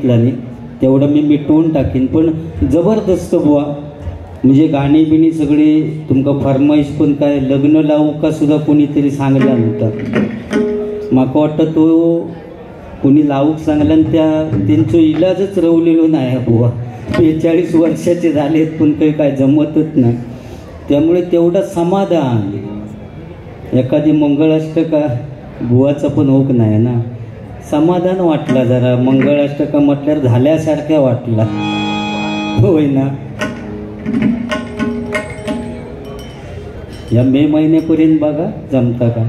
नाही तेवढं मी मिटवून टाकीन, पण जबरदस्त बुवा. म्हणजे गाणी बिणी सगळी तुमका फरमाईश पण काय लग्न लावू का सुद्धा कोणीतरी सांगला नव्हता. माका वाटतं तो कोणी लावूक सांगला आणि त्यांचं इलाजच रवलेलो नाही बुवा. 42 वर्षाचे झालेत पण काही काय जमतच नाही. त्यामुळे तेवढं समाधान. एखादी मंगळाष्टका बुवाचा पण होक नाही ना, समाधान वाटला जरा. मंगळाष्टका म्हटल्यावर झाल्यासारख्या वाटला, होय ना. या मे महिन्यापर्यंत बघा जमता का,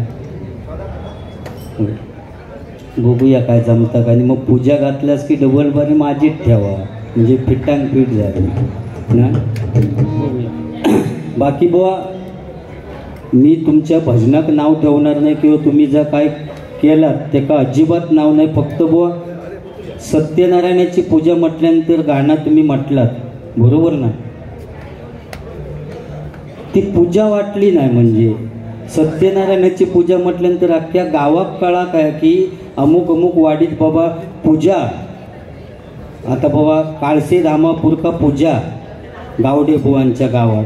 बघूया काय जमता का. आणि मग पूजा घातल्यास की डबल बारी माझीच ठेवा, म्हणजे फिटांग फिट झाली ना. बाकी बुवा मी तुमच्या भजनाक नाव ठेवणार नाही किंवा तुम्ही जर काय केलात ते का अजिबात नाव नाही. फक्त बुवा सत्यनारायणाची पूजा म्हटल्यानंतर गाणं तुम्ही म्हटलात बरोबर ना, ती पूजा वाटली नाही. म्हणजे सत्यनारायणाची पूजा म्हटल्यानंतर अख्ख्या गावात कळा काय की अमुक अमुक वाडीत बाबा पूजा. आता बाबा काळसे धामापूर का पूजा गावडे बुवांच्या गावात,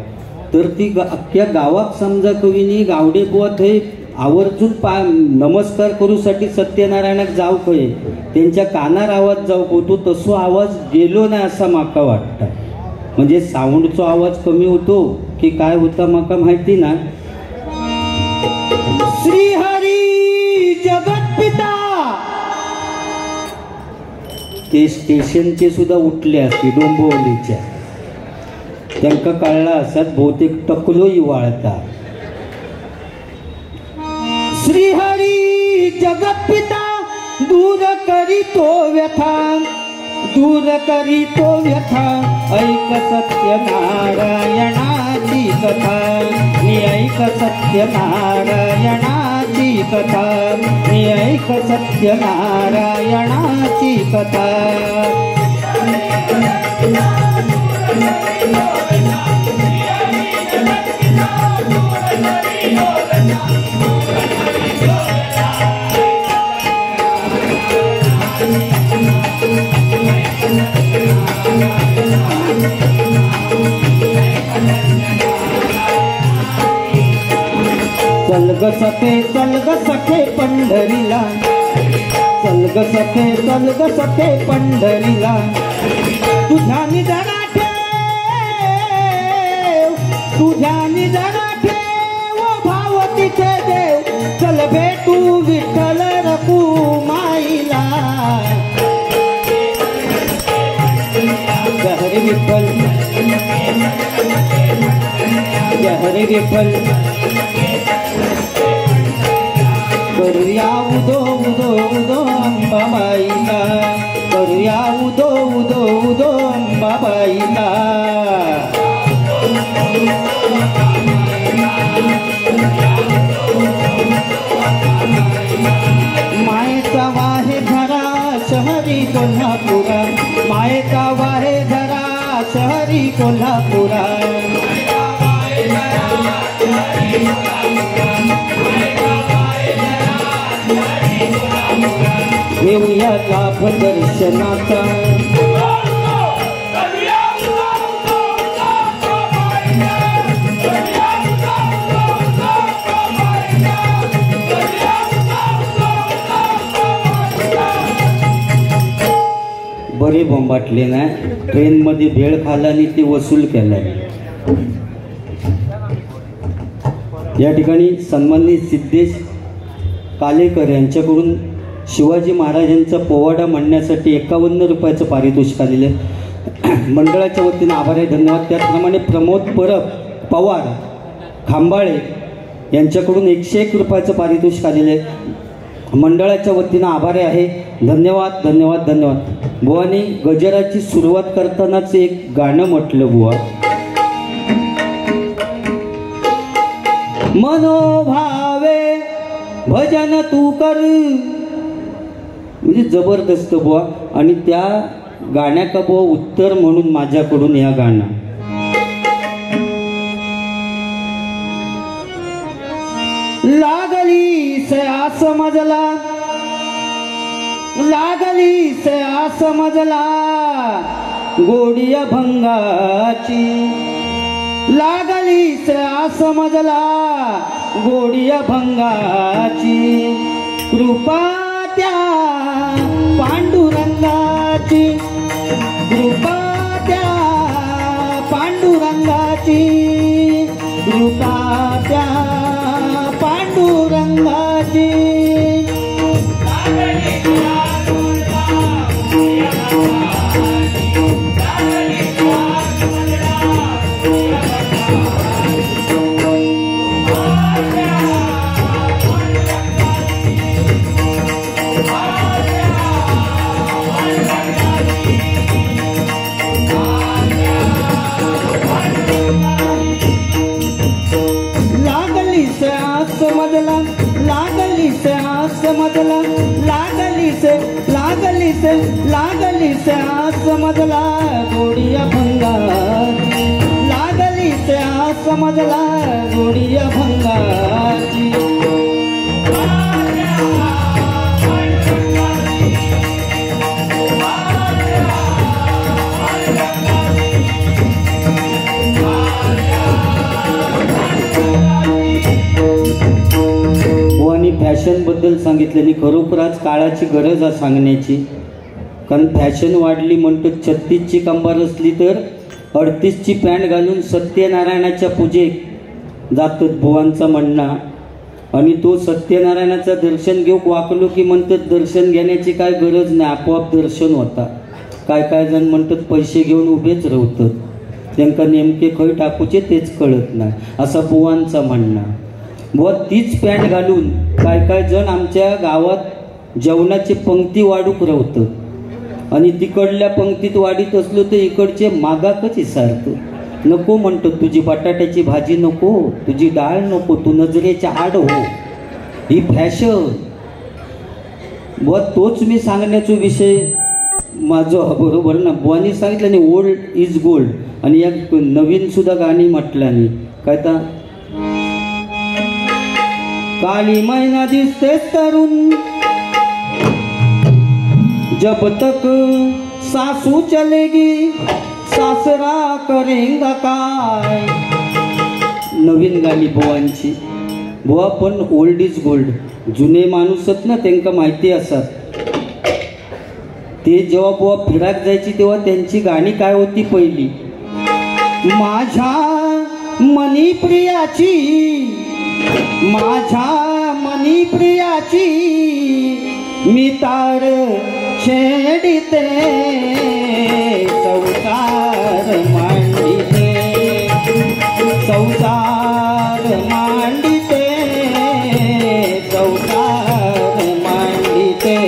तर ती अख्ख्या गावात समजा कवीनी गावडे बुवा थंय आवर्जून नमस्कार करूसाठी सत्यनारायणाक जाऊ कळे, त्यांच्या कानार आवाज जाऊ होतो. तसो आवाज गेलो नाही असा माका वाटतं. म्हणजे साऊंडचा आवाज कमी होतो की काय होता माका माहिती ना. श्री हरी जगतपिता ते स्टेशनचे सुद्धा उठले असते डोंबिवलीच्या, त्यांका कळला असत बहुतेक टकलोही वाळता. श्री हरी जगतपिता दूर करीतो व्यथा, दूर करीतो व्यथा. ऐक सत्यनारायणाची कथा, मी ऐक सत्यनारायणाची कथा, मी ऐक सत्यनारायणाची कथा. चल ग सखे पंढरीला, चल ग सखे पंढरीला. तुझ्या निधना ठेव, तुझ्या निधना ठेव भाव तिथे देव. चल भेटू विठ्ठल रखुमाईला. जय हरी विठ्ठल, जय हरी विठ्ठल. करूया उदो उदो उदो अंबाबाईला, करूया उदो उदो उदो अंबाबाईला. मायेचा वाहे धरा शहरी कोल्हापुरा, मायेचा वाहे धरा शहरी कोल्हापुरा. घेऊया लाभ दर्शनाचा, बरे बोंबाटले ना. ट्रेनमध्ये भेळ खाला आणि ते वसूल केला. या ठिकाणी सन्माननीय सिद्धेश कालेकर यांच्याकडून शिवाजी महाराजांचा पोवाडा म्हणण्यासाठी 51 रुपयाचं पारितोषिक आलेलं आहे. मंडळाच्या वतीनं आभार आहे, धन्यवाद. त्याचप्रमाणे प्रमोद परब पवार खांबाळे यांच्याकडून 101 रुपयाचं पारितोषिक आलेलं आहे. मंडळाच्या वतीनं आभार आहे, धन्यवाद धन्यवाद धन्यवाद. बुवानी गजराची सुरुवात करतानाच एक गाणं म्हटलं बुवा. मनोभावे भजन तू कर, म्हणजे जबरदस्त बुवा. आणि त्या गाण्याचा बुवा उत्तर म्हणून माझ्याकडून या गाणं. लागली सयास मजला लागली से समजला गोडी अभंगाची, लागली से समजला गोडी अभंगाची, कृपा त्या पांडुरंगाची, कृपा त्या पांडुरंगाची, कृपा त्या पांडुरंगाची. समजला लागली से समजला लागली से लागली से लागली से समजला गोडी अभंगाची, लागली से समजला गोडी अभंगाची. आणि फॅशन बद्दल सांगितलेली खरोखरच काळाची गरज आहे सांगण्याची. कारण फॅशन वाढली म्हणतो 36ची कंबार असली तर 38ची पॅन्ट घालून सत्यनारायणाच्या पूजेक जातात बुवांचा म्हणणं. आणि तो सत्यनारायणाचं दर्शन घेऊ वाकलो की म्हणतात दर्शन घेण्याची काय गरज नाही, आपोआप दर्शन होता. काय काय जण म्हणतात पैसे घेऊन उभेच राहतात, त्यांना नेमके खय टाकूचे तेच कळत नाही, असं बुवांचं म्हणणं. व तीच पॅन्ट घालून काय काय जण आमच्या गावात जेवणाची पंक्ती वाढूक राहतं आणि तिकडल्या पंक्तीत वाढीत असलो तर इकडचे मागाकच इसारतं. नको म्हणतो तुझी बटाट्याची भाजी नको, तुझी डाळ नको, तू नजरेच्या आड हो, ही फॅशन. व तोच मी सांगण्याचा विषय माझं बरोबर ना. बुवानी सांगितलं नाही ओल्ड इज गोल्ड. आणि एक नवीन सुद्धा गाणी म्हटल्याने काय तर काली मैना दिसतेस तरुण जब तक सासू चलेगी सासरा करेंगा काय. नवीन गाणी बुवांची. बुवा पण ओल्ड इज गोल्ड. जुने माणूसच ना त्यांना माहिती असतात. ते जेव्हा बुवा फिराक जायची तेव्हा त्यांची गाणी काय होती पहिली, माझ्या मनी प्रियाची, माझ्या मनी प्रियाची मी तार छेडिते संसार मांडिते, संसार मांडिते, संसार मांडिते.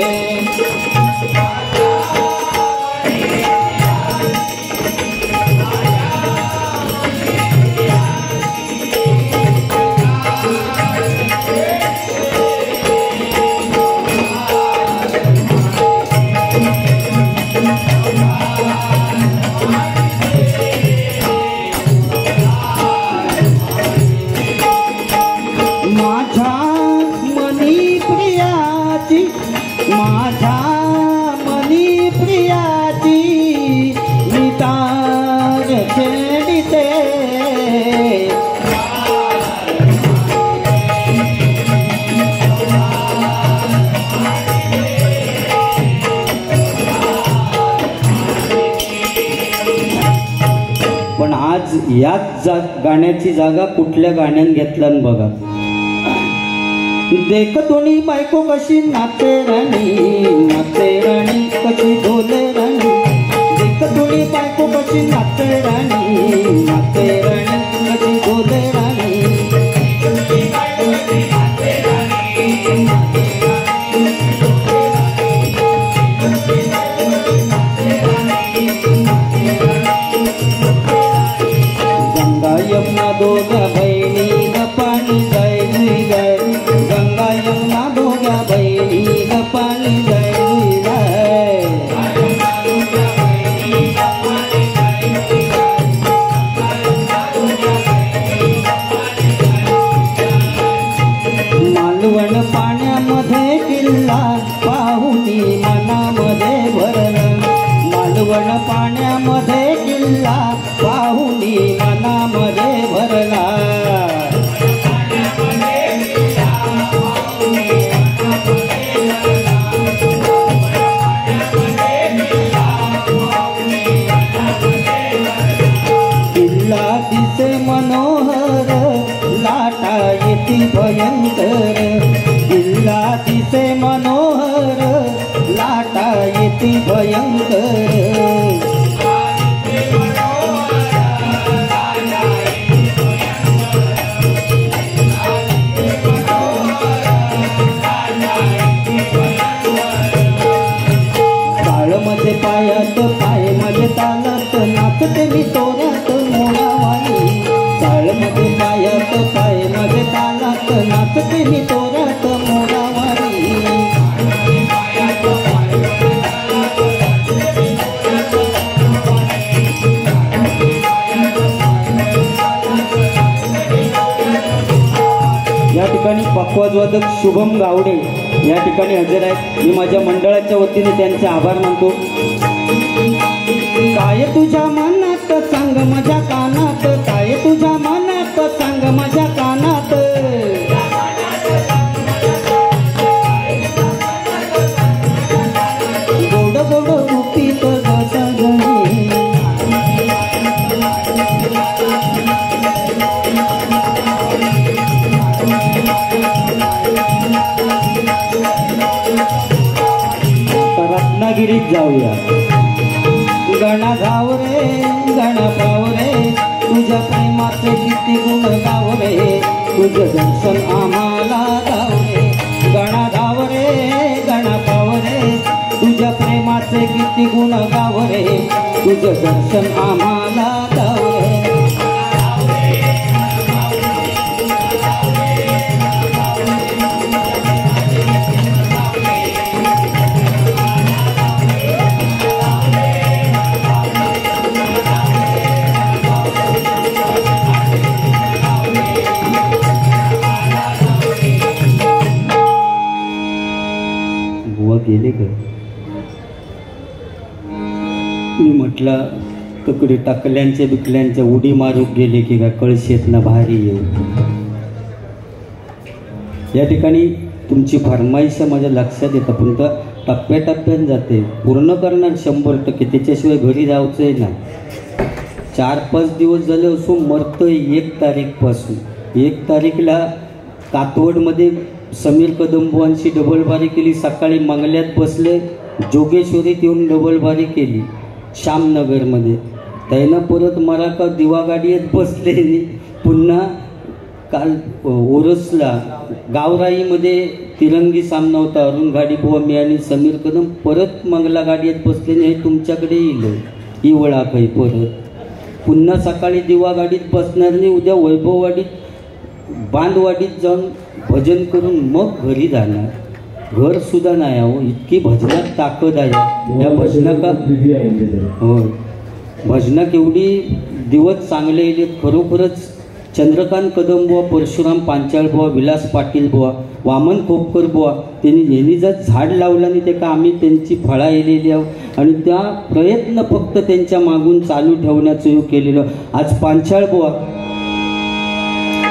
माझ्या मनी प्रियाची मी तार छेडिते. पण आज याच गाण्याची जागा कुठल्या गाण्यान घेतल्यान बघा. देख दोन्ही बायको कशी नाचे राणी कशी ढोले राणी. देख दोन्ही बायको कशी नाचे राणी कशी ढोले राणी. गंगा यमुना दोघा बहिणी ग पाणी गाय जुई गाय. गंगा यमुना दोघा बहिणी ग पाणी गाय जुई गाय. जीवन पाण्यामध्ये किल्ला पाहुनी मनामध्ये भरला. किल्ला दिसे मनोहर लाटा येती भयंकर. किल्ला दिसे मनोहर लाटा येती भयंकर. माझे पायात पाय माझे तालात नाचते मी तोऱ्यात मोलावानी. चाळ माझे पायात पाय माझे तालात नाचते मी तोऱ्यात मोलावानी. या ठिकाणी पखवाजवादक शुभम गावडे या ठिकाणी हजर आहेत. मी माझ्या मंडळाच्या वतीने त्यांचे आभार मानतो. काय तुझ्या मनात सांग माझ्या कानात. काय तुझ्या मनात सांग माझ्या कानात. गोड गोड गुपित सजनी. रत्नागिरीत जाऊया. गणा गाव रे गणा पाव रे तुझ्या प्रेमाचे किती गुण गाव रे. तुझं दर्शन आम्हाला गाव रे. गणा गाव रे गणा पाव रे तुझ्या प्रेमाचे किती गुण गाव रे. तुझं दर्शन आम्हाला गाव रे. गेले का? मी म्हटलं तकडे टाकल्यांच्या बिकल्यांच्या उडी मारूक गेले की का कळशेत ना भारी येऊ. या ठिकाणी तुमची फरमाईश माझ्या लक्षात येतं पण तर टप्प्याटप्प्यात जाते. पूर्ण करणार 100%. त्याच्याशिवाय घरी जायचंय ना. 4-5 दिवस झाले असो मरतोय 1 तारीखपासून. 1 तारीखला कातवडमध्ये समीर कदमबुवांची डबलबारी केली. सकाळी मंगल्यात बसले. जोगेश्वरीत येऊन डबलबारी केली श्यामनगरमध्ये. त्यानं परत मराठा दिवा गाडीत बसले. पुन्हा काल ओरसला गावराईमध्ये तिरंगी सामना होता. अरुण गाडीबुवा मी आणि समीर कदम परत मंगला गाडीत बसले. हे तुमच्याकडे येईल ही वळाख आहे. परत पुन्हा सकाळी दिवा गाडीत बसणार नाही. उद्या वैभववाडीत बांधवाडीत जाऊन भजन करून मग घरी जाणार. घर सुद्धा नाही आहो. इतकी भजनात ताकद आहे. या भजनाका होय भजनाक एवढी दिवस चांगले येले खरोखरच. चंद्रकांत कदम बुवा, परशुराम पांचाळ बुवा, विलास पाटील बुवा, वामन कोपकर बुवा यांनी जर झाड लावलं आणि ते का आम्ही त्यांची फळा येलेली आहोत आणि त्या प्रयत्न फक्त त्यांच्या मागून चालू ठेवण्याचं केलेलं. आज पांचाळ बुवा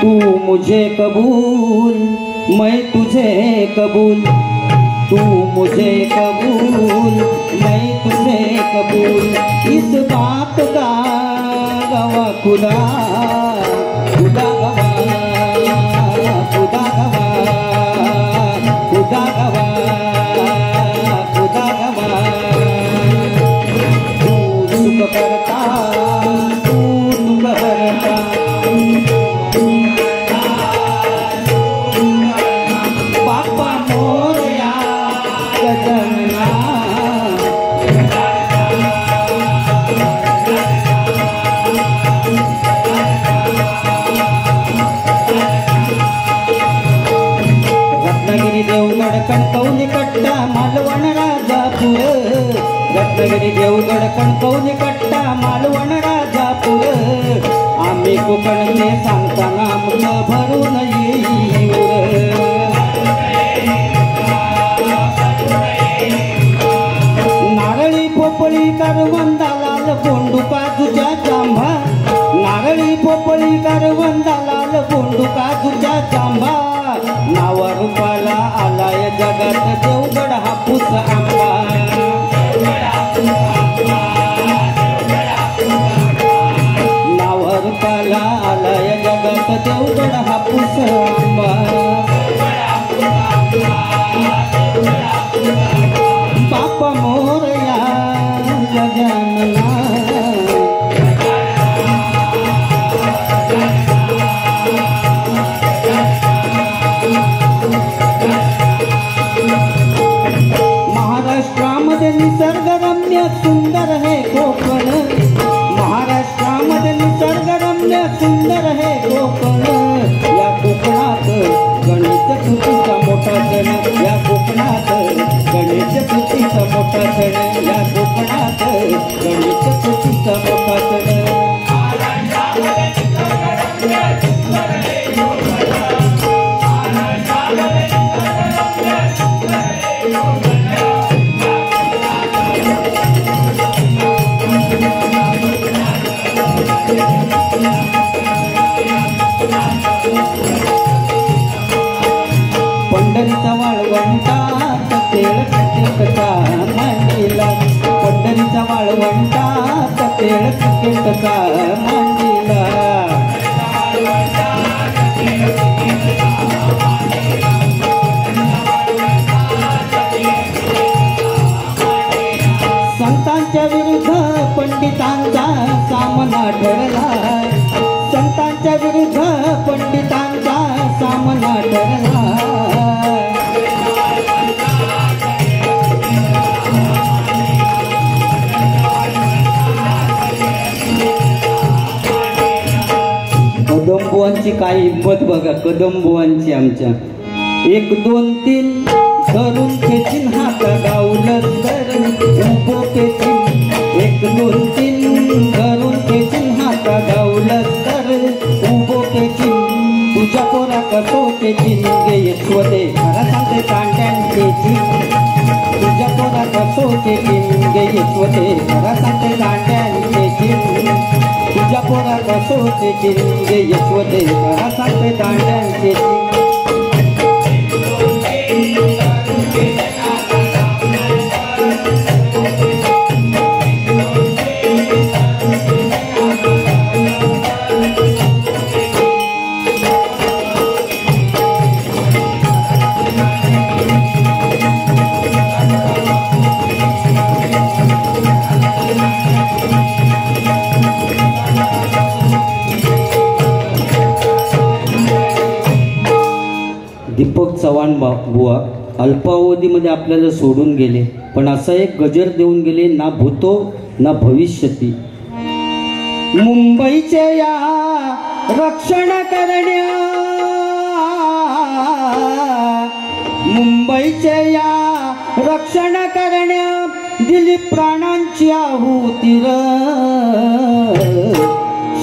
तू मुझे कबूल मैं तुझे कबूल. तू मुझे कबूल मैं तुझे कबूल. इस बात का गवाह खुदा खुदा गवाह खुदा गवाह खुदा गवाह खुदा गवाह. तू सुख करता तू दुख करता. बापा मोरया गजानना. रत्नागिरी देवगड कणकवली कट्टा मालवण राजापूर. रत्नागिरी देवगड कणकवली कट्टा मालवण राजापूर. आम्ही कोकणचे सांगताना आमचं भरून येईल. नारळी पोपळी करवंदा लाल बोंडू काजूच्या जांभा, नारळी पोपळी करवंदा लाल बोंडू काजूच्या जांभा, नावा रूपाला आलाय जगात देवगड हापूस आंबा, नावा रूपाला आलाय जगात देवगड हापूस आंबा, बापा मोरया गजानना, महाराष्ट्रामध्ये निसर्गरम्य सुंदर है कोकण, महाराष्ट्रामध्ये निसर्गरम्य सुंदर है कोकण, या कोकणात गणेश चतुर्थीचा मोठा सण, या कोकणात गणेश चतुर्थीचा मोठा सण, या कोकणात गणेश चतुर्थीचा मोठा सण, पंढरीचा वाळवंटात तेळ कथा मांडीला, पंढरीचा वाळवंटात तेळ कथा मांडीला, संतांच्या विरुद्ध पंडितांचा सामना ठरला, संतांच्या विरुद्ध पंडितांचा सामना ठरला, कदंबुवांची काय हिंमत बघा, कदंबुवांची आमच्या 1 2 3 धरून खेचीन हात गावलं तर उभो खेचीन, 1 2 3 धरून खेचीन हात गावलं तर उभो खेचीन, तुझ्या पोरा कसोचे चिंगे यशवदे खरा सांगते कांड्यांचे चिंग, तुझ्या पोरा कसोचे चिंगे यशवदे खरा सांगते कांड्यांचे चिंग, तुझ्या पोरा कसोचे चिंगे यशवदे खरा सांगते कांड्यांचे चिंग, दीपक चव्हाण बुवा अल्पावधीमध्ये आपल्याला सोडून गेले, पण असा एक गजर देऊन गेले, ना भूतो ना भविष्यती. मुंबईचे या रक्षण करण्या, मुंबईचे या रक्षण करण्या दिली प्राणांची आहुती र,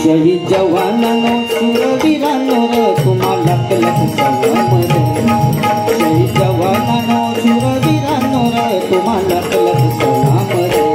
शहीद जवानांनो शूरवीरांनो र तुम्हाला लख सलाम रे, शहीद जवानांनो शूरवीरांनो र तुम्हाला लख सलाम रे.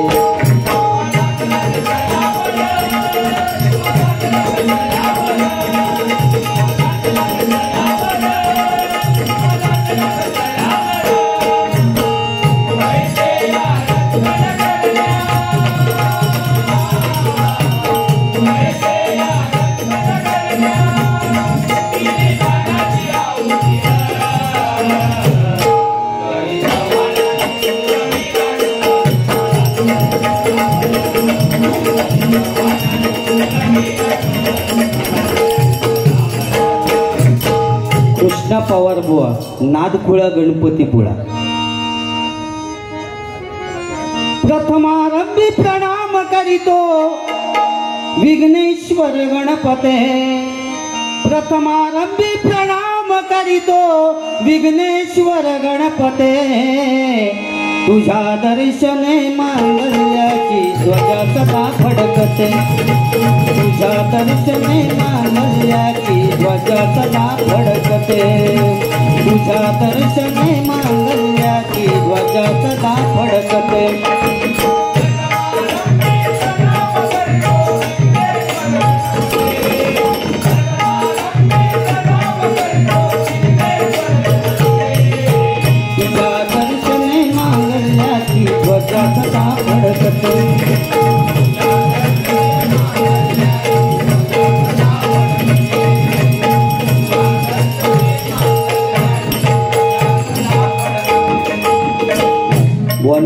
कृष्णा पवार बुवा नादखुळा गणपतीपुळा. प्रथमारंभी प्रणाम करीतो विघ्नेश्वर गणपते, प्रथमारंभी प्रणाम करीतो विघ्नेश्वर गणपते, तुझ्या दर्शने मांगल्याची ध्वजा सदा फडकते, तुझ्या दर्शने मांगल्याची ध्वजा सदा फडकते, तुझ्या दर्शने मांगल्याची ध्वजा सदा फडकते. बुवानी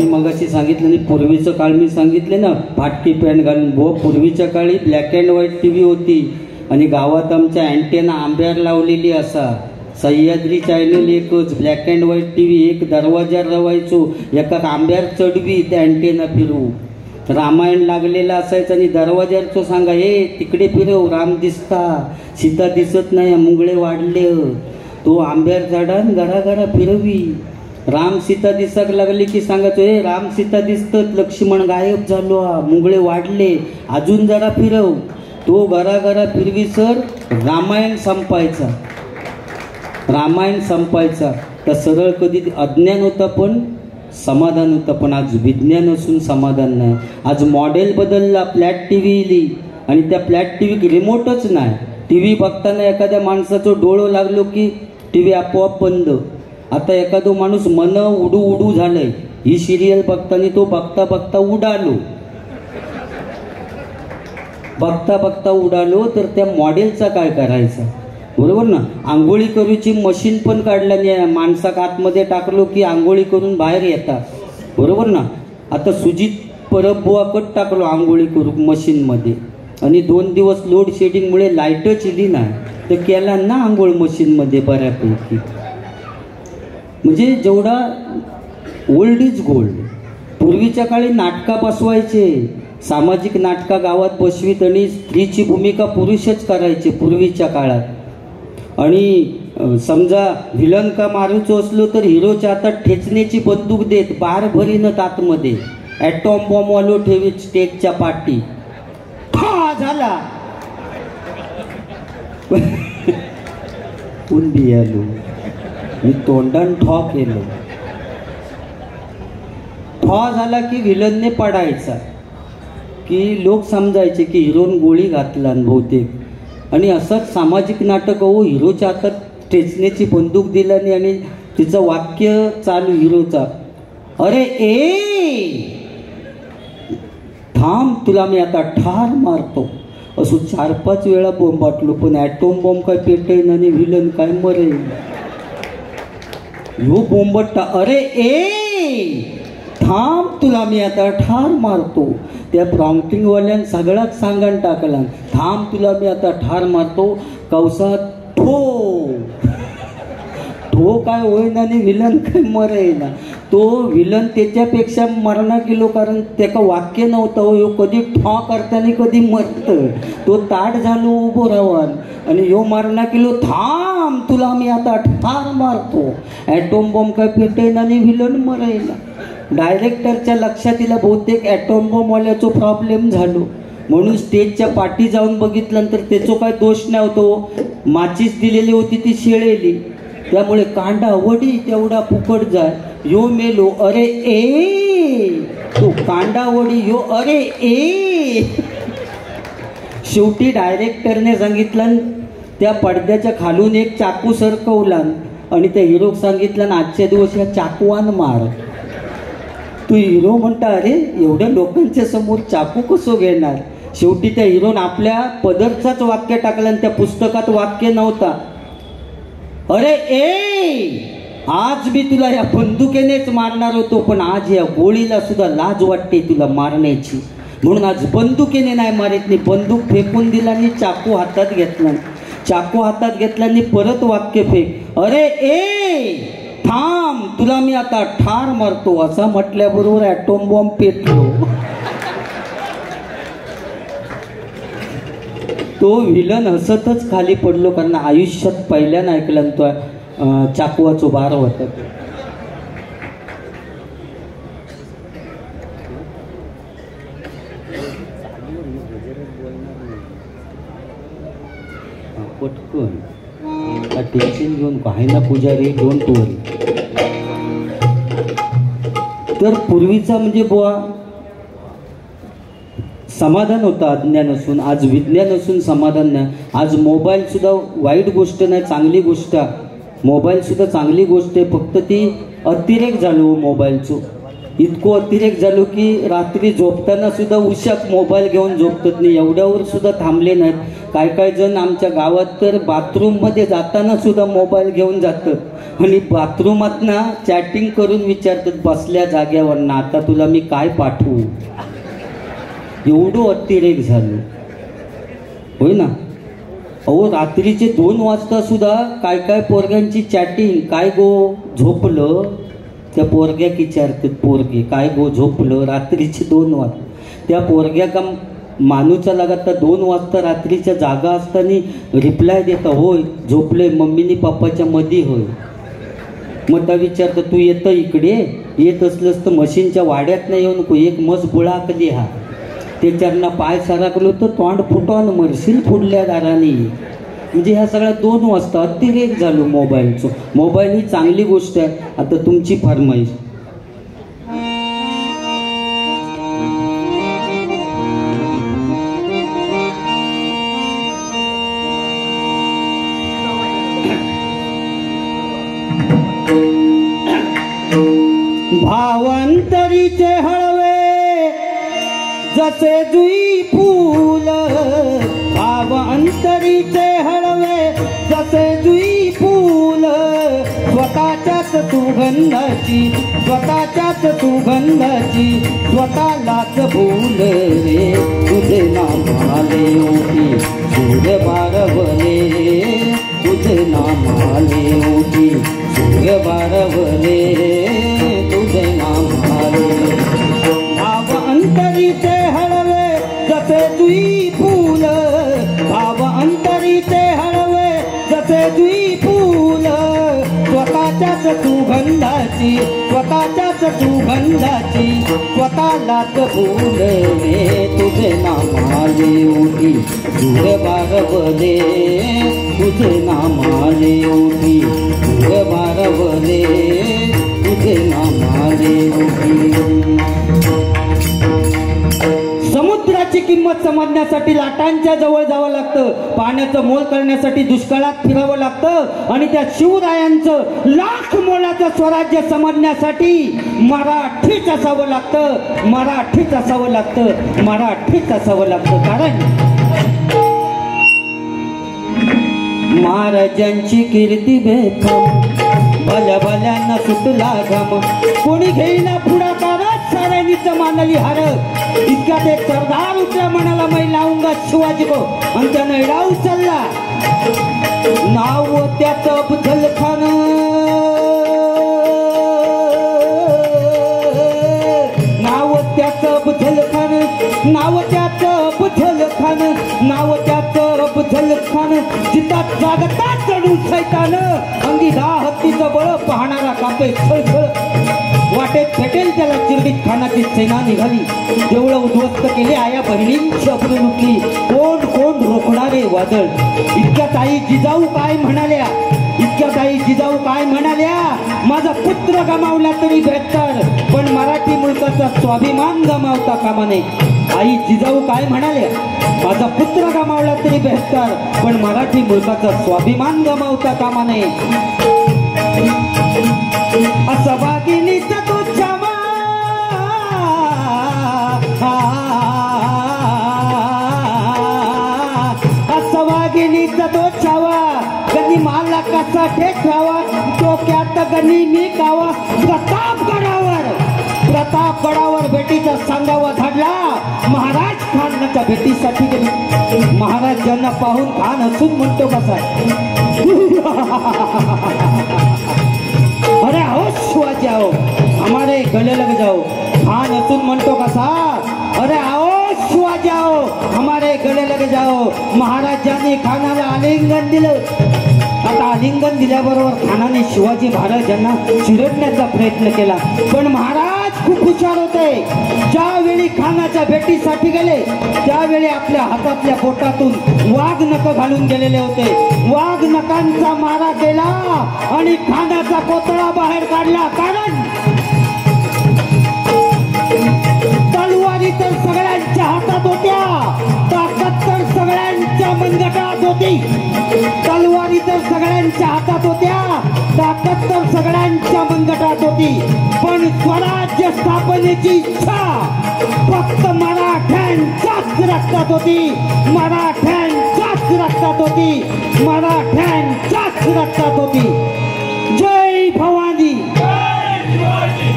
मगाशी सांगितलं नाही, पूर्वीचं काळ मी सांगितले ना, फाटकी पॅन्ट घालून. बुवा पूर्वीच्या काळी black and white T V होती आणि गावात आमच्या अँटेना आंब्यावर लावलेली असा. सह्याद्री चॅनल एकच, black and white T V, एक दरवाजा रवायचो, एका आंब्यावर चढवी त्या अँटेना फिरवू. रामायण लागलेलं असायचं आणि दरवाजावरचं सांगा, हे तिकडे फिरव, राम दिसता, सीता दिसत नाही, मुंगळे वाढले. तो आंब्यावर झाडान घराघरा फिरवी. राम सीता दिसाक लागले की सांगायचो, हे राम सीता दिसतात, लक्ष्मण गायब झालो, मुंगळे वाढले, अजून जरा फिरव. तो घराघरा फिरवी सर, रामायण संपायचा. रामायण संपायचा. तर सरळ कधी अज्ञान होता पण समाधान होतं. पण आज विज्ञान असून समाधान नाही. आज मॉडेल बदलला, फ्लॅट टी व्ही इली आणि त्या फ्लॅट टी व्ही रिमोटच नाही. टी व्ही बघताना एखाद्या माणसाचं डोळं लागलो की टी व्ही आपोआप बंद. आता एखादो माणूस मन उडू उडू झालंय, ही सिरियल बघताना तो बघता बघता उडालो, बघता बघता उडालो. तर त्या मॉडेलचा काय करायचं, बरोबर ना. आंघोळी करूची मशीन पण काढला नाही, माणसाक आतमध्ये टाकलो की आंघोळी करून बाहेर येतात, बरोबर ना. आता सुजित परब बुवाकट टाकलो आंघोळी करू मशीनमध्ये आणि 2 दिवस लोड शेडिंगमुळे लाईटच इली नाही, तर केला ना आंघोळ मशीनमध्ये बऱ्यापैकी. म्हणजे जेवढा ओल्ड इज गोल्ड. पूर्वीच्या काळी नाटका बसवायचे, सामाजिक नाटका गावात बसवीत आणि स्त्रीची भूमिका पुरुषच करायचे पूर्वीच्या काळात. आणि समजा व्हिलन का मारूचं असलो तर हिरोच्या हातात ठेचण्याची बंदूक देत, बार भरीनं आतमध्ये ॲटॉम बॉम्ब वालो ठेवीत स्टेजच्या पाठी. हा झाला उंदी आलो मी, तोंडान ठॉ केलं. ठॉ झाला की व्हिलनने पडायचा, की लोक समजायचे की हिरोन गोळी घातला बहुतेक. आणि असंच सामाजिक नाटक हो, हिरोच्या हातात ठेचण्याची बंदूक दिल्याने आणि तिचं वाक्य चालू हिरोचा, अरे ए थांब, तुला मी आता ठार मारतो. असं 4-5 वेळा बॉम्ब वाटलो, पण ॲटॉम बॉम्ब काय पेटेन आणि व्हिलन काय मरेल. ह्यो बोंबट्टा, अरे ए थांब, तुला मी आता ठार मारतो. त्या प्रॉम्प्टिंगवाल्यानं सगळ्यात सांगण टाकला, थांब तुला मी आता ठार मारतो. कौसात ठो ठो काय होईना आणि विलन काय मरेना. तो विलन त्याच्यापेक्षा मरणा गेलो, कारण त्याका वाक्य नव्हतं हो. ह्यो कधी ठॉ करताना कधी मरत, तो ताट झालो उभो राहून आणि ह्यो मरणा गेलो, थांब तुला मी आता ठार मारतो. ॲटॉम बॉम्ब काय पेटेना आणि विलन मरेना. डायरेक्टरच्या लक्षात येईल बहुतेक ॲटॉम बॉम्बवाल्याचा प्रॉब्लेम झालो, म्हणून स्टेजच्या पाठी जाऊन बघितल्यानंतर त्याचा काय दोष नव्हतो. माचीस दिलेली होती ती शेळेली, त्यामुळे कांडा वडी तेवढा फुकट जाय. यो मेलो, अरे ए तो कांडा वडी, यो अरे ए. शेवटी डायरेक्टरने सांगितलं, त्या पडद्याच्या खालून एक चाकू सरकवला आणि त्या हिरोक सांगितलं, आजच्या दिवस या चाकूवान मार. तू हिरो म्हणता, अरे एवढ्या लोकांच्या समोर चाकू कसं घेणार. शेवटी त्या हिरोन आपल्या पदरचाच वाक्य टाकलं आणि त्या पुस्तकात वाक्य नव्हता, अरे ए आज मी तुला या बंदुकीनेच मारणार होतो, पण आज या गोळीला सुद्धा लाज वाटते तुला मारण्याची, म्हणून आज बंदुकीने नाही मारत. नाही, बंदूक फेकून दिला आणि चाकू हातात घेतला. चाकू हातात घेतला आणि परत वाक्य फेक, अरे ए थांब तुला मी आता ठार मारतो. असं म्हटल्याबरोबर ॲटॉम बॉम्ब पेटलो. तो विलन हसतच खाली पडलो, कारण आयुष्यात पहिल्यानं ऐकलं तो चाकवाचो बार होता. पटकन टेन्शन घेऊन काही ना पुजारी, डोंट वरी. तर पूर्वीचा म्हणजे बुवा समाधान होतं अज्ञान असून. आज विज्ञान असून समाधान नाही. आज मोबाईल सुद्धा वाईट गोष्ट नाही, चांगली गोष्ट आहे. मोबाईल सुद्धा चांगली गोष्ट आहे, फक्त ती अतिरेक झालो मोबाईलचं. इतको अतिरेक झालो की रात्री झोपताना सुद्धा उशात मोबाईल घेऊन झोपतात नाही, एवढ्यावर सुद्धा थांबले नाहीत. काय काय जण आमच्या गावात तर बाथरूममध्ये जाताना सुद्धा मोबाईल घेऊन जातात आणि बाथरूमात ना चॅटिंग करून विचारतात बसल्या जाग्यावर, आता तुला मी काय पाठवू. एवढं अतिरेक झालं होय ना. अहो रात्रीचे 2 वाजता सुद्धा काय काय पोरग्यांची चॅटिंग, काय गो झोपलं, त्या पोरग्या विचारतात पोरगे काय गो झोपलं, रात्रीचे 2 वाजता. त्या पोरग्या का माणूचा लागत 2 वाजता रात्रीच्या जागा असताना रिप्लाय देता होय झोपले मम्मीनी पप्पाच्या मध्ये होय. मग त्या विचारतं तू येतं इकडे, येत असलंस तर मशीनच्या वाड्यात नाही येऊ नको, एक मस बुळाकली हा त्याच्यानं पाय सरकलो तर तोंड फुटवून मरशील फुडल्या दाराने. म्हणजे ह्या सगळ्या 2 वाजता अतिरेक झालो मोबाईलचं. मोबाईल ही चांगली गोष्ट आहे. आता तुमची फरमाईश. भावांतरीचे हळवे जसे जुई फूल, भावांतरीचे हळवे जसे जुई फूल, स्वतःच्याच सुगंधाची स्वतःच्याच सुगंधाची स्वतःलाच भूल रे. तुझे नाम आले ओठी सूर्य बारवले, तुझे नाम आले ओठी सूर्य बारवले, तुझे नाम आले. भाव अंतरीचे हळवे जसे जुई फूल, भाव अंतरीचे हळवे जसे जुई फूल, स्वतःच्याच सुगंधाची स्वतःच्याच सुगंधाची स्वतःलाच भूल रे. तुझे नाम आले ओठी सूर्य बारवले, तुझे नाम आले ओठी सूर्य बारवले, तुझे नाम आले ओठी. समुद्राची किंमत समजण्यासाठी लाटांच्या जवळ जावं लागतं, पाण्याचं मोल करण्यासाठी दुष्काळात फिरावं लागतं आणि त्या शिवरायांचं लाख मोलाचं स्वराज्य समजण्यासाठी मराठीच असावं लागतं, मराठीच असावं लागतं, मराठीच असावं लागतं. कारण महाराजांची कीर्ती बेफाम, भल्या भल्यानं सुटला घाम, कोणी घेईना पुढाकारच साऱ्यांनीच मानली हार. इतक्यात एक सरदार उठला म्हणाला मै लावूंगा शिवाजी को, आणि त्यानं एडा उचलला. नाव त्याचं अफजल खान, नाव त्याचं अफजल खान, नाव त्याचं अफजल खान, नाव त्याचं अफजल खान. जितात जागता चढू सैतान, अंगी 10 हत्तीचं बळ पाहणारा कापे खळखळ. वाटेत भेटेल त्याला चिरडीत खानाची सेना निघाली, देवळं उद्ध्वस्त केले, आया बहिणींची अब्रू लुटली. कोण कोण रोखणारे वादळ. इतक्यात आई जिजाऊ काय म्हणाल्या, इतक्यात आई जिजाऊ काय म्हणाल्या, माझा पुत्र गमावला तरी बेहतर, पण मराठी मुलकाचा स्वाभिमान गमावता कामा नये. आई जिजाऊ काय म्हणाल्या, माझा पुत्र गमावला तरी बेहतर, पण मराठी मुलकाचा स्वाभिमान गमावता कामा नये. असा वाघिणीचा तो छावा, असा वाघिणीचा तो छावा, गणी माला कसा ठेकावा, डोक्यात गणी मी कावा. प्रतापगडावर बेटीचा सांगावा धाडला, महाराज खानाच्या भेटीसाठी गेले. महाराजांना पाहून खान हसून म्हणतो कसा, अरे आओ शिवाजी आओ हमारे गले लग जाओ. खान हसून म्हणतो कसा, अरे आओ शिवाजी आओ हमारे गले लग जाओ. महाराजांनी खानाला आलिंगन दिलं. आता आलिंगन दिल्याबरोबर खानाने शिवाजी महाराजांना चिरडण्याचा प्रयत्न केला, पण महाराज खूप हुशार होते. ज्यावेळी खानाच्या भेटीसाठी गेले त्यावेळी आपल्या हातातल्या पोटातून वाघ नख घालून गेलेले होते. वाघ नखांचा मारा केला आणि खानाचा कोतळा बाहेर काढला. कारण तलवारी तर सगळ्यांच्या हातात होत्या, ताकद तर सगळ्यांच्या मनगटात होती. तलवारी तर सगळ्यांच्या हातात होत्या, ताकद तर सगळ्यांच्या मनगटात होती, पण स्वराज्य स्थापनेची इच्छा फक्त मराठ्यांच्याच रक्तात होती, मराठ्यांच्याच रक्तात होती, मराठ्यांच्याच रक्तात होती. जय भवानी,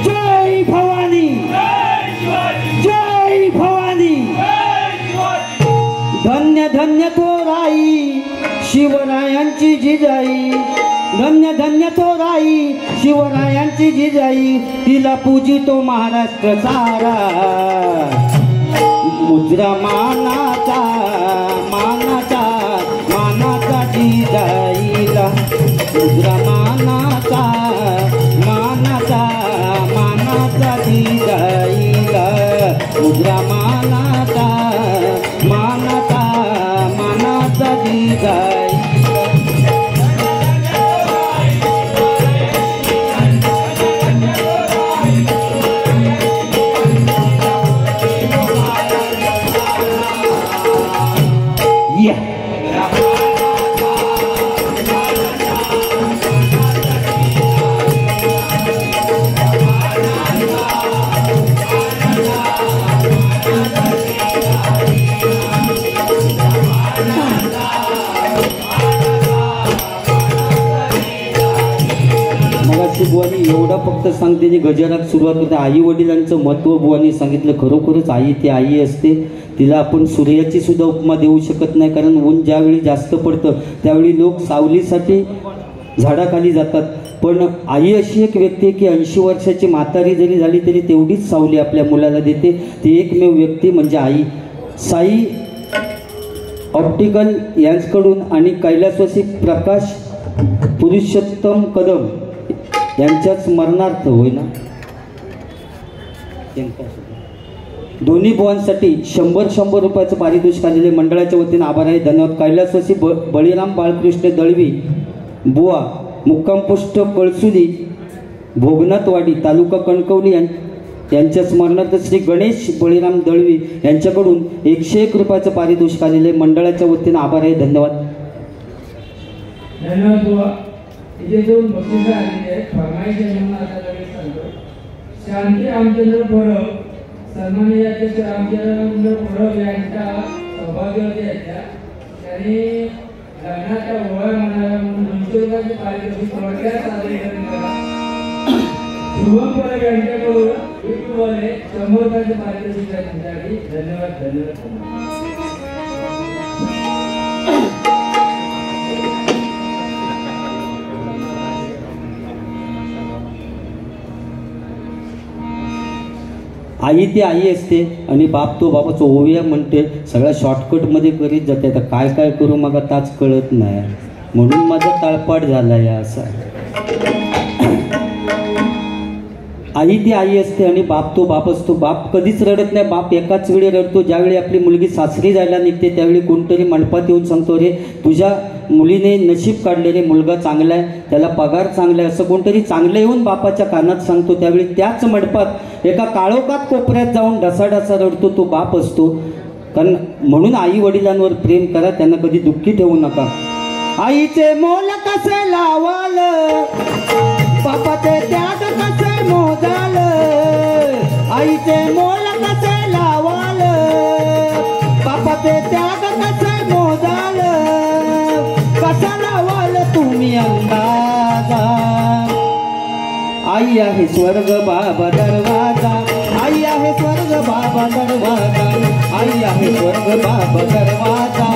जय भवानी, जय भवानी. धन्य धन्य थोराई शिवरायांची जिजाई, धन्य धन्य थोराई शिवरायांची जिजाई, तिला पूजितो महाराष्ट्र सारा. मुद्रा मानाचा मानाचा मानाचा जिजाईला, मुद्रा मानाचा मानाचा मानाचा जिजाईला, मुद्रा मानाचा मानाचा मानाचा जिजाई. बुवानी एवढा फक्त सांगते जी गजरात सुरुवात होते. आई वडिलांचं महत्त्व बुवानी सांगितलं. खरोखरच आई ती आई असते. तिला आपण सूर्याची सुद्धा उपमा देऊ शकत नाही, कारण ऊन ज्यावेळी जास्त पडतं त्यावेळी लोक सावलीसाठी झाडाखाली जातात. पण आई अशी एक व्यक्ती आहे की 80 वर्षाची म्हातारी जरी झाली तरी तेवढीच सावली आपल्या मुलाला देते. ती एकमेव व्यक्ती म्हणजे आई. साई ऑप्टिकल यांच्याकडून आणि कैलासवासी प्रकाश पुरुषोत्तम कदम यांच्या स्मरणार्थ होय ना, दोन्ही बुवांसाठी 100 रुपयाचं पारितोषिक आलेले मंडळाच्या वतीने आभार आहे. धन्यवाद. कैलासवासी बळीराम बाळकृष्ण दळवी बुवा, मुक्काम पोस्ट कळसुली, भोगनाथवाडी, तालुका कणकवली यांच्या स्मरणार्थ श्री गणेश बळीराम दळवी यांच्याकडून 101 रुपयाचं पारितोषिक आलेले मंडळाच्या वतीने आभार आहे. धन्यवाद. धन्यवाद बुवा. इथे दोन बक्षिसं आलेली आहेत. फरमाईश म्हणून आता लगेच सांगतो. शांती रामचंद्र परब, सन्माननीय अध्यक्ष रामचंद्र परब यांच्या सौभाग्यवती आहेत. त्यांनी लग्नाच्या ओळा म्हणाला म्हणून 200 रुपयाचे पारितोषिक थोडक्यात सादरीकरण करा. शुभम परब यांच्याकडून युट्यूबवाले 100 रुपयाचे पारितोषिक आहे तुमच्यासाठी. धन्यवाद. धन्यवाद. आई ती आई असते आणि बाप तो बापाचं ओव्या म्हणते. सगळ्या शॉर्टकटमध्ये करीत जाते. आता काय काय करू मग आताच कळत नाही, म्हणून माझा ताळपाट झाला या असा. आई ती आई असते आणि बाप तो बाप असतो. बाप कधीच रडत नाही. बाप एकाच वेळी रडतो ज्यावेळी आपली मुलगी सासरी जायला निघते. त्यावेळी कोणतरी मंडपात येऊन सांगतो, रे तुझ्या मुलीने नशीब काढले रे, मुलगा चांगला आहे, त्याला पगार चांगला आहे, असं कोणतरी चांगलं येऊन बापाच्या कानात सांगतो. त्यावेळी त्याच मंडपात एका काळोखात कोपऱ्यात जाऊन ढसाढसा रडतो तो बाप असतो. कारण म्हणून आई वडिलांवर प्रेम करा, त्यांना कधी दुःखी ठेवू नका. आईचे मोल कसे लावाल, बापाचे त्याग कसे मोजाल, आईचे मोल कसे लावाल, बापाचे त्याग कसे मोजाल, कसा लावाल तुम्ही अंदाजा. आई आहे स्वर्ग बाबा दरवाजा, आई आहे स्वर्ग बाबा दरवाजा, आई आहे स्वर्ग बाबा दरवाजा,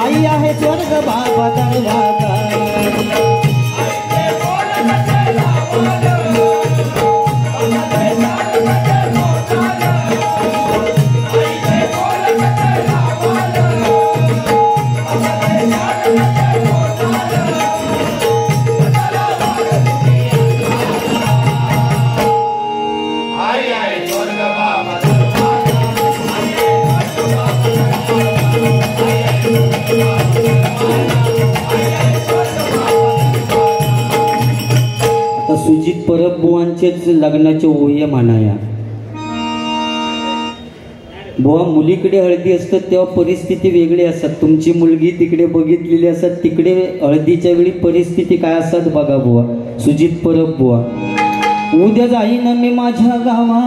आई आहे स्वर्ग बाबा दरवाजा. सुजित परब बुवांचेच लग्नाचे ओव्य म्हणाया. बुवा मुलीकडे हळदी असतात तेव्हा परिस्थिती वेगळी असतात. तुमची मुलगी तिकडे बघितलेली असतात, तिकडे हळदीच्या वेळी परिस्थिती काय असतात बघा बुवा. सुजित परब बुवा. उद्या जाईन मी माझ्या गावा,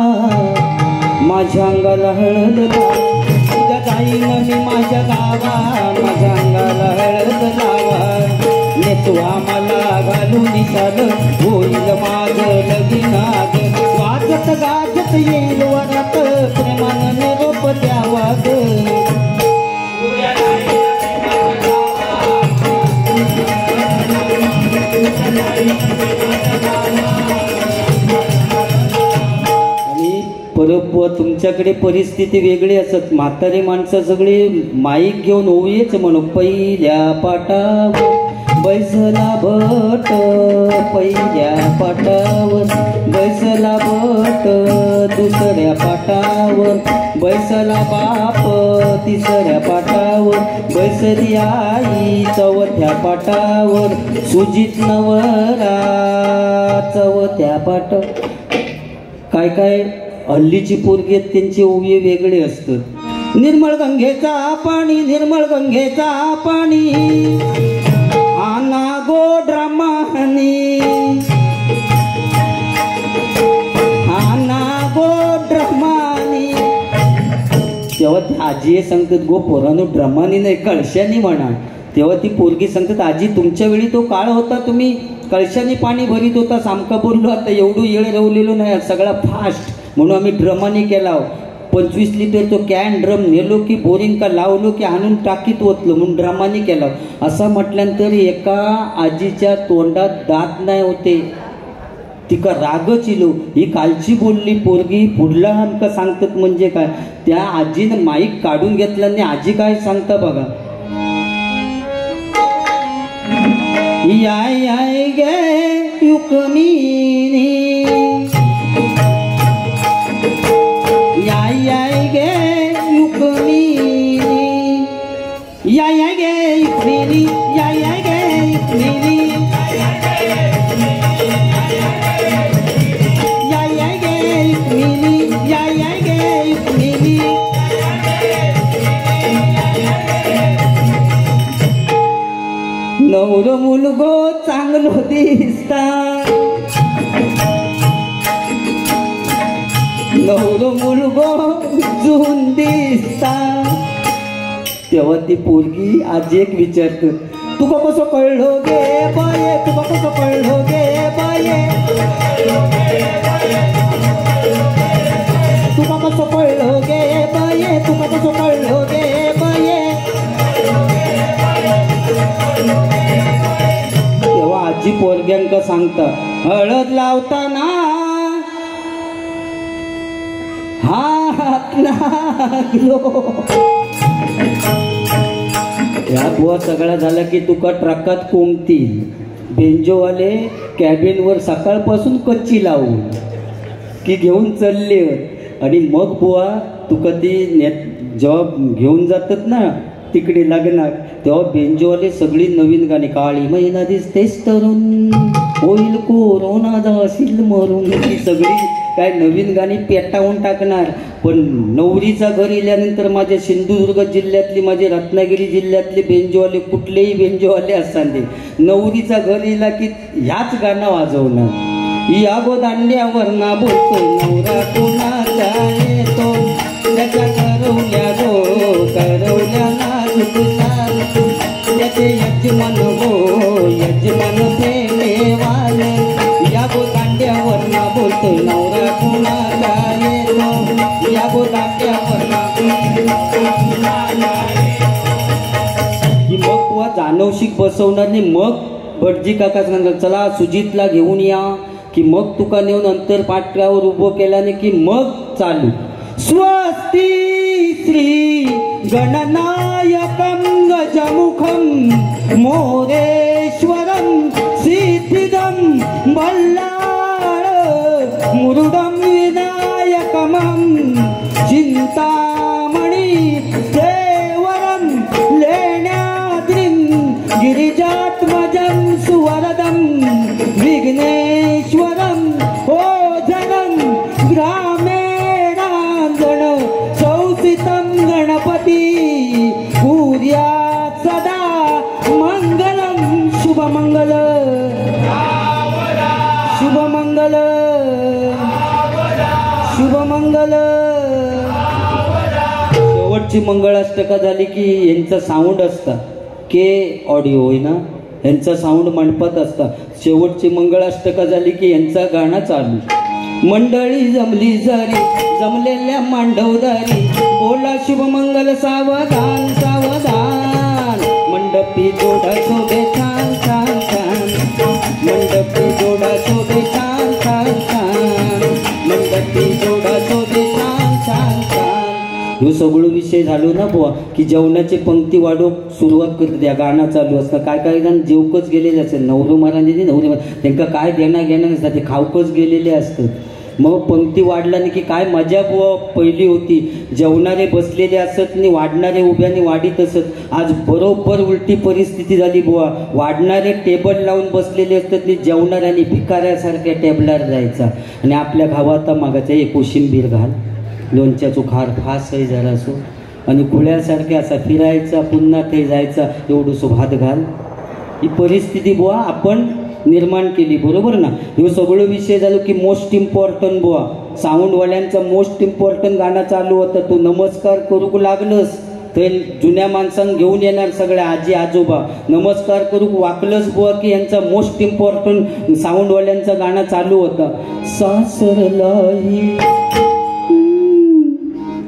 माझ्या अंगाला हळद लावा. उद्या जाईन मी माझ्या गावा, माझ्या अंगाला हळद लावा. नेसवा मला घालून दिसाल, होईल माझं लगीनाग. वाजत गाजत येईल वरात, प्रेमानं निरोप द्यावा ग. आणि परत तुमच्याकडे परिस्थिती वेगळी असत. म्हातारी माणसं सगळी माईक घेऊन ओवीच म्हणू. पहिल्या पाटावर बैसला भट, पहिल्या पाटावर बैसला भट, दुसऱ्या पाटावर बैसला बाप, तिसऱ्या पाटावर बैसली आई, चौथ्या पाटावर सुजित नवरा, चौथ्या पाट. काय काय हल्लीची पोरगी आहेत त्यांची ओवी वेगळे असतात. निर्मळ गंगेचा पाणी, निर्मळ गंगेचा पाणी, आना गोड रमानी, आना गोड रमानी. तेव्हा ती आजी सांगतात गो पोरानो ड्रमानी नाही कळशानी म्हणा. तेव्हा ती पोरगी सांगतात आजी तुमच्या वेळी तो काळ होता, तुम्ही कळशाने पाणी भरीत होता. सामका बोललो आता एवढं येळ रवलेलो नाही, सगळा फास्ट म्हणून आम्ही ड्रमाने केला. 25 लिटर तो कॅन ड्रम नेलो की बोरिंग का लावलो की आणून टाकीत ओतलो म्हणून ड्रमाने केला. असं म्हटल्यानंतर एका आजीच्या तोंडात दात नाही होते, तिका रागच इलो. ही कालची बोलली पोरगी पुढला आमका सांगतात म्हणजे काय. त्या आजीनं माईक काढून घेतल्याने आजी काय सांगता बघा. याय याय गे युकमिनी, याय याय गे युकमिनी, याय याय गे युकमिनी, याय याय गे युकमिनी, याय याय गे युकमिनी, याय याय गे युकमिनी. नवरो मुलगो चांगलो दिसता, नवरो मुलगो जून दिसता. तेव्हा ती पोरगी आज एक विचारत तुका कसं कळलो गे बाये, तुका कसं कळलो गे बाये, तुका कसं कळलो गे बाये, तुका कसं कळलो गे बाये. तेव्हा आजी पोरग्यांका सांगता हळद लावताना हात लागलो. या बुवा सगळा झाला की तुका ट्रकात कोंबतील. बेंजोवाले कॅबिनवर सकाळपासून कच्ची लावून की घेऊन चालले. आणि मग बुवा तुका ती जेव्हा घेऊन जातात ना तिकडे लग्नात, तेव्हा बेंजोवाले सगळी नवीन गाणी. काळी महिना दिसतेस तरुण, होईल कोरोना जाशील मरून, ती सगळी काय नवीन गाणी पेटावून टाकणार. पण नवरीचा घर इल्यानंतर माझ्या सिंधुदुर्ग जिल्ह्यातली, माझे रत्नागिरी जिल्ह्यातले बेंजोवाले, कुठलेही बेंजोवाले असतात ते नवरीचा घर इला की ह्याच गाणं वाजवणार. या गो दांड्यावर ना बोलतो नवरा कोणाचा येतो, त्याच्या करवल्या गो करवल्या नाचुकणार, त्याचे यजमान गो यजमान प्रेमेवाल. या गो दांड्यावर ना बोलतो नवरा कोणाचा येतो, या गो दांड्यावर ना. की मग बुवा जानवशिक बसवणार नाही. मग भटजी काका सांगतात चला सुजितला घेऊन या, की मग तुका नेऊन अंतरपाट्यावर उभं केल्याने की मग चालू. स्वस्ती श्री गणनायकं गजमुखं मोरेश्वरं सिद्धिदं बल्लाळ मुरुडं विनायकमं चिंतामणि देवरं लेण्याद्रिं गिरिजात्मजं सुवरदं विघ्नेश्वरं ओझनं ग्रामेणांगण सौसित मंगल. शेवटची मंगळाष्टका झाली की यांचा साऊंड असता के ऑडिओ होय ना, यांचा साऊंड मंडपात असता. शेवटची मंगळाष्टका झाली की यांचा गाणं चालू. मंडळी जमली जरी जमलेल्या मांडवदारी, बोला शुभमंगल सावधान सावधान. मंडपी जोडा शोधे छान छान छान, मंडपी जोडा शोधे छान छान छान, मंडपी जोडा शोधे छान छान छान. ह्यो सगळं विषय झालो ना बुवा की जेवणाची पंक्ती वाढो सुरुवात करते, त्या गाणं चालू असतं. काय काय जण जेवकच गेलेले असेल, नवरो महाराजांनी नवरी त्यांना काय देणं घेणं नसतं, ते खावकच गेलेले असतं. मग पंक्ती वाढला नाही की काय मजा बुवा पहिली होती. जेवणारे बसलेले असत नाही, वाढणारे उभ्याने वाढीत असत. आज बरोबर उलटी परिस्थिती झाली बुवा. वाढणारे टेबल लावून बसलेले असतात नाही, जेवणाऱ्याने भिकाऱ्यासारख्या टेबलावर जायचा. आणि आपल्या गावात मागायचं एक कोशिंबीर घाल, लोणच्याचो खार फास आहे जरासो, आणि खुळ्यासारख्या असा फिरायचा पुन्हा ते जायचा, एवढंसो भात घाल. ही परिस्थिती बुवा आपण निर्माण केली, बरोबर ना. ह्यो सगळं विषय झालो की मोस्ट इम्पॉर्टंट बुवा साऊंडवाल्यांचा मोस्ट इम्पॉर्टंट गाणं चालू होतं. तू नमस्कार करूक लागलंस तर जुन्या माणसांना घेऊन येणार, सगळ्या आजी आजोबा नमस्कार करूक वाकलंच बुवा की यांचा मोस्ट इम्पॉर्टंट साऊंडवाल्यांचं गाणं चालू होतं. सासरलाई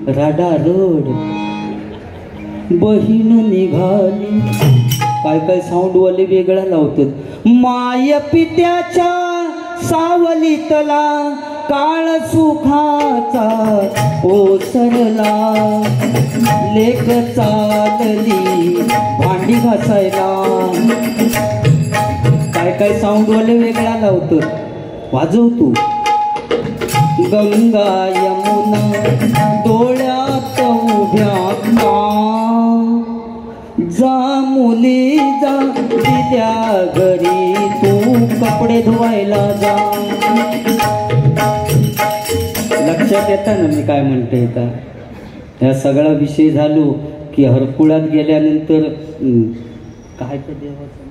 राडा रड बहीण निघाली, काय काय साऊंडवाले वेगळा लावतात. माय पित्याच्या सावलीतला काळ सुखाचा ओसरला, लेक चालली भांडी घासायला. काय काय साऊंडवाले वेगळा लावतात, वाजवतो. गंगा यमुना डोळ्यात उभ्या का, जा मुली जा दिल्या घरी, तू कपडे धुवायला जा. लक्षात येतं ना मी काय म्हणते. या सगळा विषय झालो की हरकुळात गेल्यानंतर काय ते देवाचं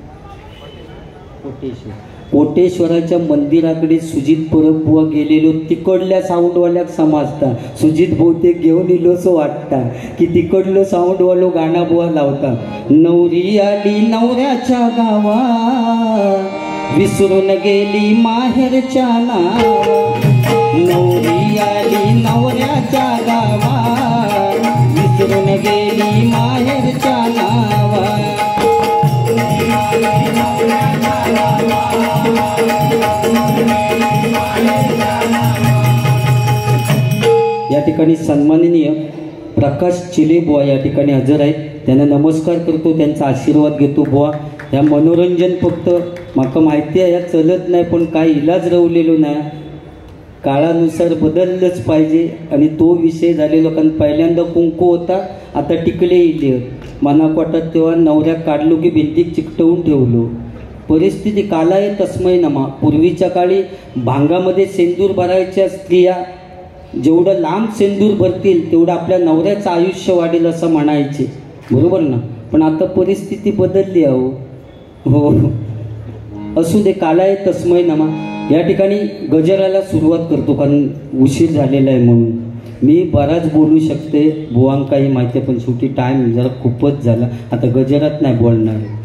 कोटेश्वराच्या मंदिराकडे सुजित परब बुवा गेलेलो. तिकडल्या साऊंडवाल्याक समजता सुजित बहुतेक घेऊन इलो असं वाटता की तिकडलं साऊंडवालो गाणं बुवा लावता. नवरी आली नवऱ्याच्या गावा, विसरून गेली माहेरच्या नावा. नवरी आली नवऱ्याच्या गावा, विसरून गेली माहेरच्या नावा. या ठिकाणी सन्माननीय प्रकाश चिले बुवा या ठिकाणी हजर आहेत. त्यांना नमस्कार करतो, त्यांचा आशीर्वाद घेतो. बुवा ह्या मनोरंजन फक्त माका माहिती आहे या चलत नाही, पण काय इलाज रवलेलो नाही. काळानुसार बदललंच पाहिजे. आणि तो विषय झालेलो कारण पहिल्यांदा कुंकू होता, आता टिकले इले मनाकोटात. तेव्हा नवऱ्या काढलो की भिंतीत चिकटवून ठेवलो. परिस्थिती कालाय तस्मै नमा. पूर्वीच्या काळी भांगामध्ये सेंदूर भरायच्या स्त्रिया जेवढं लांब सेंदूर भरतील तेवढं आपल्या नवऱ्याचं आयुष्य वाढेल असं म्हणायचे, बरोबर ना. पण आता परिस्थिती बदलली आहो. हो असू दे, कालाय तस्मै नमा. या ठिकाणी गजराला सुरुवात करतो कारण उशीर झालेला आहे म्हणून. मी बराच बोलू शकते, बुवांग काही माहिती आहे, पण शेवटी टाईम जरा खूपच झाला. आता गजरात नाही बोलणार.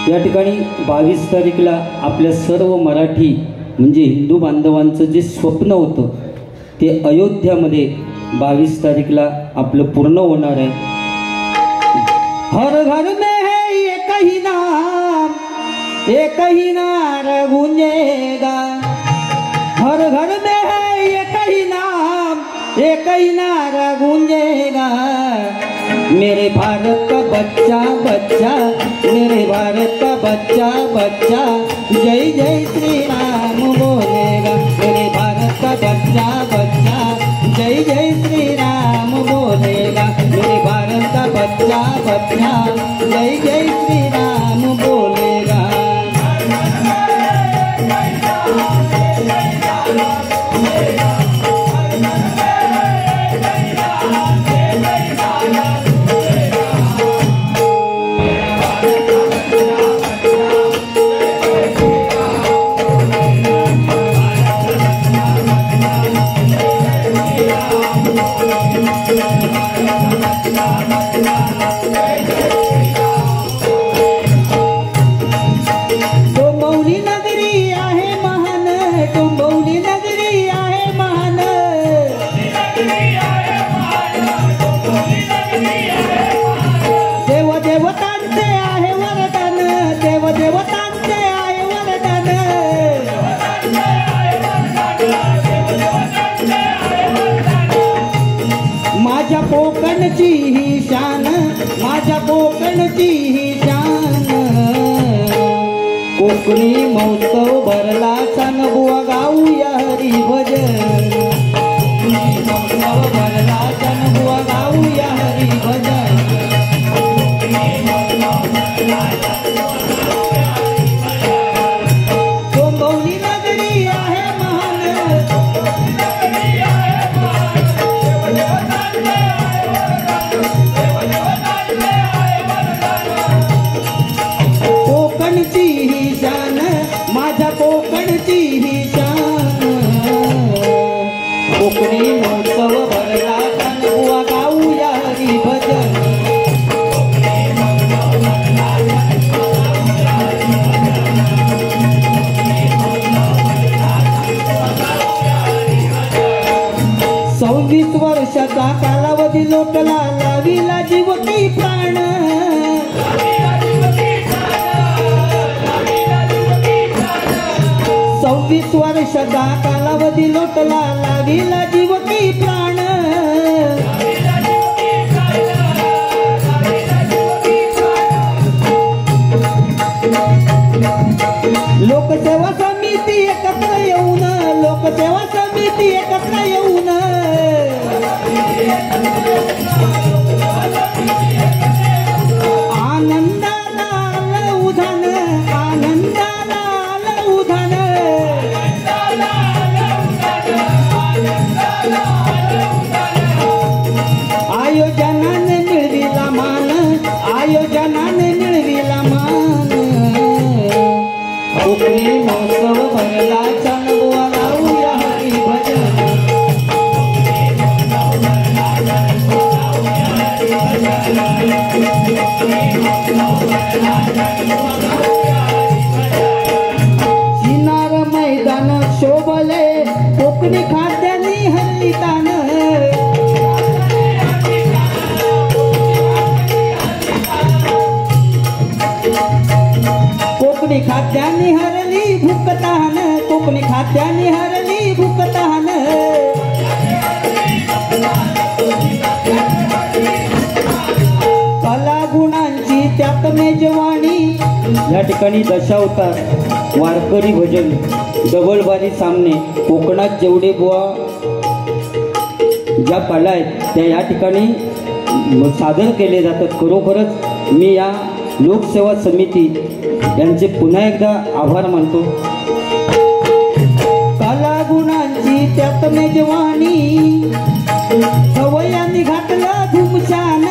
या ठिकाणी 22 तारीखला आपल्या सर्व मराठी म्हणजे हिंदू बांधवांचं जे स्वप्न होतं ते अयोध्यामध्ये 22 तारीखला आपलं पूर्ण होणार आहे. हर घर में है एक ही नार गूंजेगा. हर घर में है एक ही नार गूंजेगा. मेरे भारत का बच्चा बच्चा, मेरे भारत का बच्चा बच्चा, जय जय श्री राम बोलेगा. मेरे भारत का बच्चा बच्चा, जय जय श्री राम बोलेगा. मेरे भारत का बच्चा बच्चा, जय जय श्री राम बोलेगा. डोंबिवली नगरी आहे महान, डोंबिवली नगरी आहे महान, देव देवतांचे आहे वरदान, देव देवतांचे आहे वरदान, माझ्या कोकणची ही शान, माझ्या कोकणची ही शान, कोकणी महोत्सव भरला चानबुवा गाऊया हरी भजन, कोकणी महोत्सव भरला चानबुवा गाऊया हरी भजन, डोंबिवली नगरी आहे महान, कोकणची ही शान, माझ्या कोकणची ही शान, कोकणी महोत्सव भरला चानबुवा गाऊया हरी भजन, वर्षाचा कालावधी लोटला लाविला जीव की प्राण, 26 वर्षाचा कालावधी लोटला लाविला जीव की प्राण, लोकसेवा समिती एकत्र येऊन, लोकसेवा समिती एकत्र येऊन, आनंदाला आलं उधान, आनंदाला आलं उधान, आयोजनाने मिळविला मान, आयोजनाने मिळविला मान, कोकणी महोत्सव भरला चानबुवा गाऊया हरी भजन, चिनार मैदान शोभले कोकणी खाद्यानी हल्ली तान, कोकणी खाद्यानी हरली भूकतान, कोकणी खाद्यानी हरली भूकतान, कला गुणांची त्यात मेजवानी, या ठिकाणी दशावतार वारकरी भजन डबलबारी सामने कोकणात जेवढे बुवा ज्या कला आहेत त्या या ठिकाणी सादर केले जातात. खरोखरच मी या लोकसेवा समिती यांचे पुन्हा एकदा आभार मानतो. कला गुणांची त्यात मेजवानी, सवयांनी घातलं धुमशान,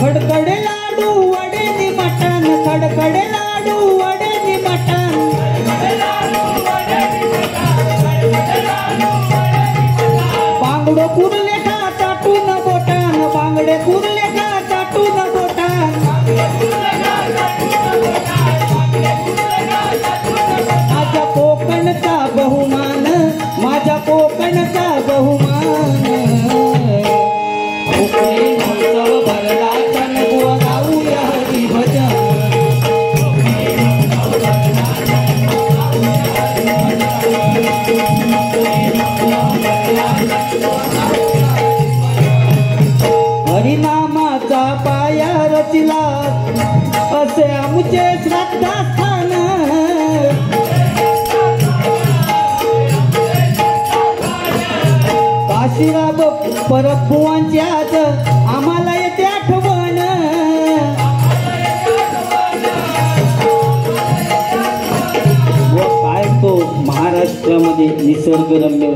खडखडे लाडू वडे नि मटण, खडखडे लाडू वडे नि मटण, बांगडो कुरले का चाटून बोटान, बांगडे कुरले का चाटून बोटान, माझ्या कोकणचा बहुमान, माझ्या कोकणचा बहुमान, कोकणी महोत्सव भरला चानबुवा गाऊया हरी भजन, हरिनामाचा पाया रचिला असे आमचे श्रद्धास्थान, काशीराब परभुवांची आज आम्हाला येते आठवण, काय तो महाराष्ट्रामध्ये निसर्गरम्य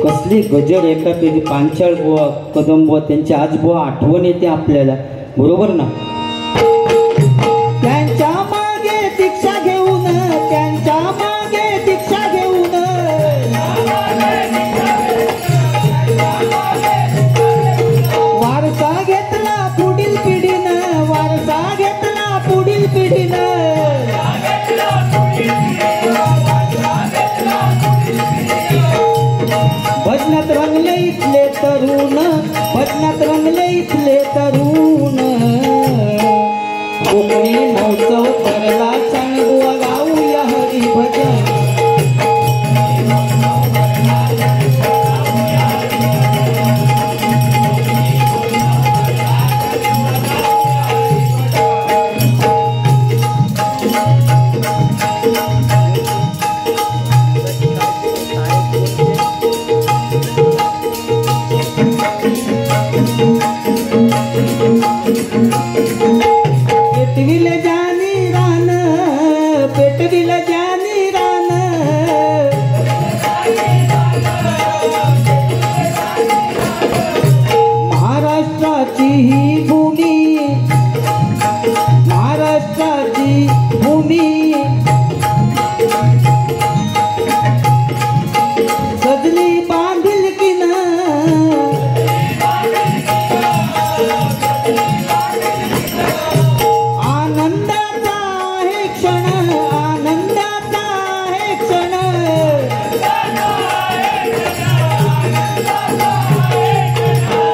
कसली गजर एकापैकी पांचाळ बुवा कदम बुवा त्यांची आज बुवा आठवण येते आपल्याला, बरोबर ना. त्यांच्या मागे दीक्षा घेऊन, त्यांच्या मागे दीक्षा घेऊन, भजनात रंगले इथले तरुण, भजनात रंगले इथले तरुण. कोकणी महोत्सव करला चांगला गाऊया हरी भजन. पेटविल जानी रान, पेटविल जानी रान. महाराष्ट्राची ही भूमी, महाराष्ट्राची भूमी सजली बांधिलकीन. आनंदाचा आहे क्षण, आनंदाचा आहे क्षण.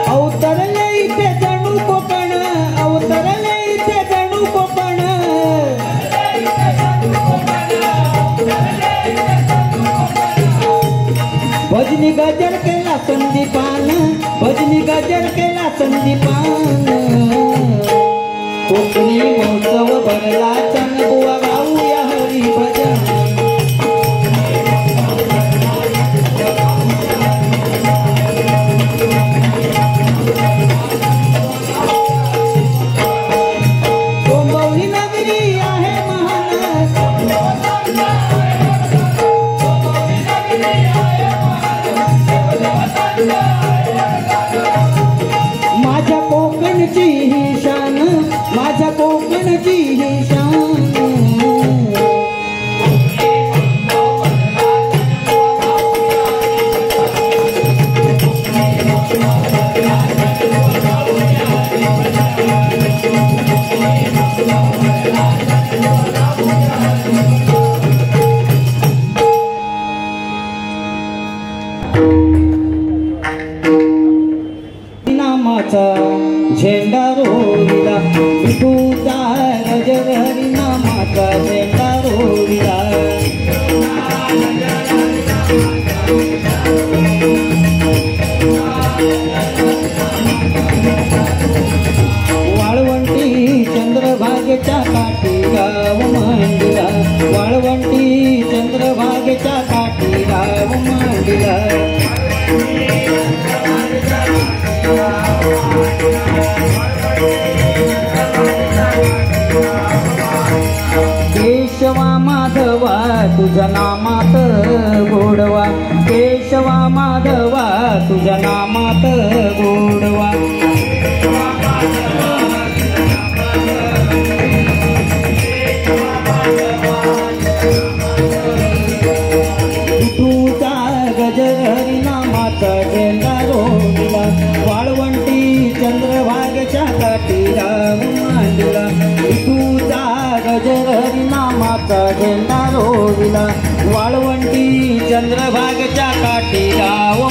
अवतरले इथे जणू कोकण, अवतरले इथे जणू कोकण. भजनी गजर केला संदीपान, भजनी गजर केला संदीपान. कोकणी महोत्सव भरला चंदबुवा गाऊया हरी भजन. डोंबिवली नगरी आहे महान, माझ्या कोकणची ही शान, माझ्या कोकणची ही शान. नामाचा झेंडा रोविला, विठूचा गजर हरिनामाचा झेंडा रोविला. वाळवंटी चंद्रभागेच्या काठी गाव मांडला, वाळवंटी चंद्रभागेच्या काठी गाव मांडला. केशवा माधवा तुझ्या नामात गोडवा, केशवा माधवा तुझ्या नामात गोडवा. विठूचा गजर हरिनामाचा झेंडा रोविला, वाळवंटी चंद्रभागेच्या काठी राम मांडला. विठूचा गजर हरिनामाचा झेंडा रोविला, वाळवंटी चंद्रभागेच्या काठी राम